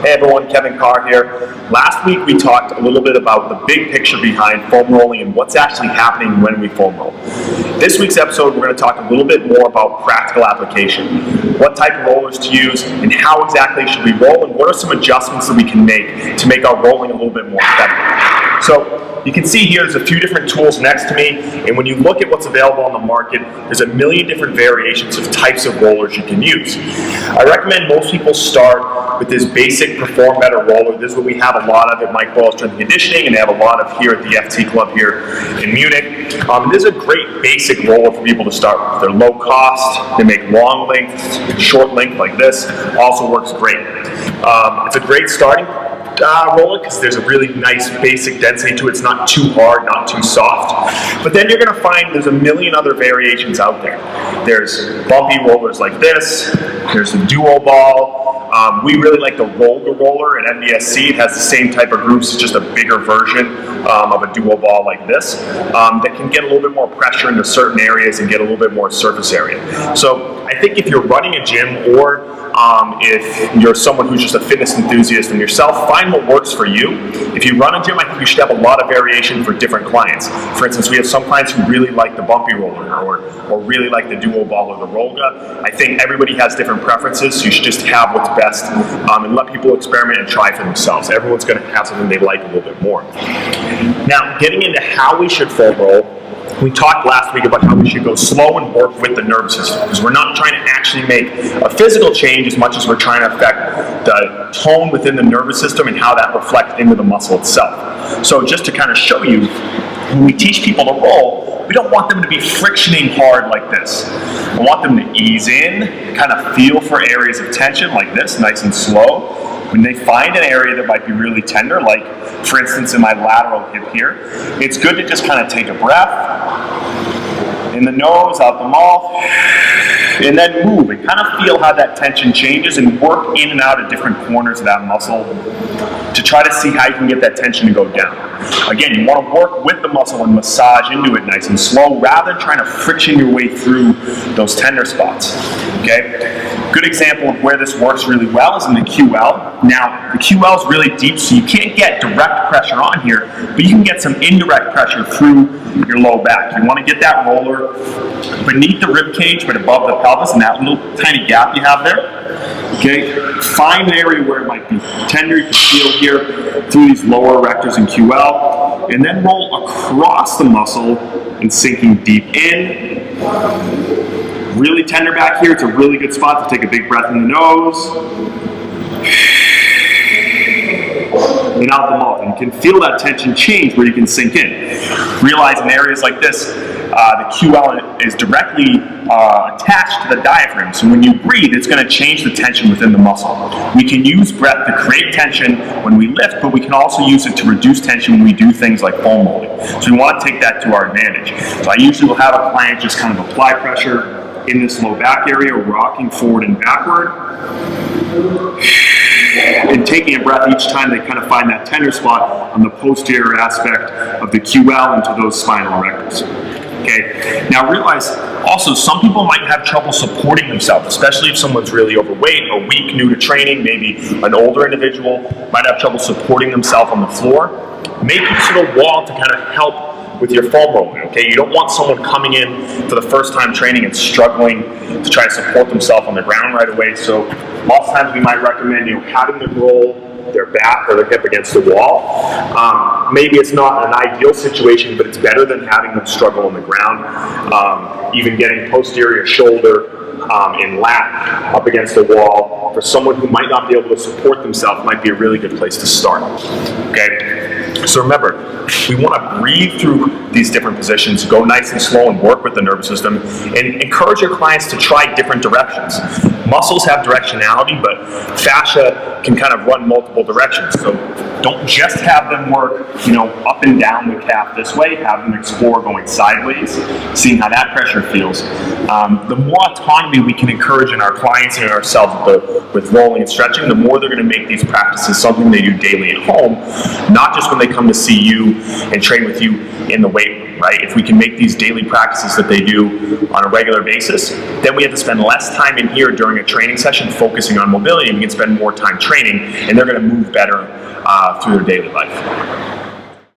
Hey everyone, Kevin Carr here. Last week we talked a little bit about the big picture behind foam rolling and what's actually happening when we foam roll. This week's episode we're going to talk a little bit more about practical application. What type of rollers to use and how exactly should we roll, and what are some adjustments that we can make to make our rolling a little bit more effective. So you can see here there's a few different tools next to me, and when you look at what's available on the market, there's a million different variations of types of rollers you can use. I recommend most people start with this basic Perform Better roller. This is what we have a lot of at Mike Boyle Strength and Conditioning, and they have a lot of here at the FT Club here in Munich. This is a great basic roller for people to start with. They're low cost, they make long length, short length like this, also works great. It's a great starting roller because there's a really nice basic density to it. It's not too hard, not too soft. But then you're going to find there's a million other variations out there. There's bumpy rollers like this. There's the duo ball. We really like the Rolga roller at NBSC. It has the same type of grooves, it's just a bigger version of a duo ball like this that can get a little bit more pressure into certain areas and get a little bit more surface area. So I think if you're running a gym or if you're someone who's just a fitness enthusiast and yourself, find what works for you. If you run a gym, I think you should have a lot of variation for different clients. For instance, we have some clients who really like the bumpy roller or really like the duo ball or the Rolga. I think everybody has different preferences, so you should just have what's best and let people experiment and try for themselves. Everyone's going to have something they like a little bit more. Now, getting into how we should foam roll, we talked last week about how we should go slow and work with the nervous system, because we're not trying to actually make a physical change as much as we're trying to affect the tone within the nervous system and how that reflects into the muscle itself. So just to kind of show you, when we teach people to roll, we don't want them to be frictioning hard like this. I want them to ease in, kind of feel for areas of tension like this, nice and slow. When they find an area that might be really tender, like for instance in my lateral hip here, it's good to just kind of take a breath in the nose, out the mouth, and then move and kind of feel how that tension changes and work in and out of different corners of that muscle to try to see how you can get that tension to go down. Again, you want to work with the muscle and massage into it nice and slow rather than trying to friction your way through those tender spots. Okay? Good example of where this works really well is in the QL. Now, the QL is really deep, so you can't get direct pressure on here, but you can get some indirect pressure through your low back. You want to get that roller beneath the rib cage but above the pelvis and that little tiny gap you have there. Okay, find an area where it might be tender. You can feel here through these lower erectors and QL, and then roll across the muscle and sinking deep in. Really tender back here. It's a really good spot to take a big breath in the nose and out the mouth. And you can feel that tension change where you can sink in. Realize in areas like this, the QL is directly attached to the diaphragm. So when you breathe, it's going to change the tension within the muscle. We can use breath to create tension when we lift, but we can also use it to reduce tension when we do things like foam rolling. So we want to take that to our advantage. So I usually will have a client just kind of apply pressure in this low back area, rocking forward and backward, and taking a breath each time they kind of find that tender spot on the posterior aspect of the QL into those spinal erectors. Okay. Now realize also some people might have trouble supporting themselves, especially if someone's really overweight or weak, new to training, maybe an older individual might have trouble supporting themselves on the floor. Make use of the wall to kind of help with your foam rolling, okay? You don't want someone coming in for the first time training and struggling to try to support themselves on the ground right away. So lots of times we might recommend having them roll their back or their hip against the wall. Maybe it's not an ideal situation, but it's better than having them struggle on the ground. Even getting posterior shoulder and lat up against the wall for someone who might not be able to support themselves might be a really good place to start. Okay? So remember, we want to breathe through these different positions, go nice and slow and work with the nervous system, and encourage your clients to try different directions. Muscles have directionality, but fascia can kind of run multiple directions. So don't just have them work, up and down the calf this way. Have them explore going sideways, seeing how that pressure feels. The more autonomy we can encourage in our clients and ourselves with rolling and stretching, the more they're going to make these practices something they do daily at home, not just when they come to see you and train with you in the weight room. right? If we can make these daily practices that they do on a regular basis, then we have to spend less time in here during a training session focusing on mobility, and we can spend more time training, and they're going to move better through their daily life.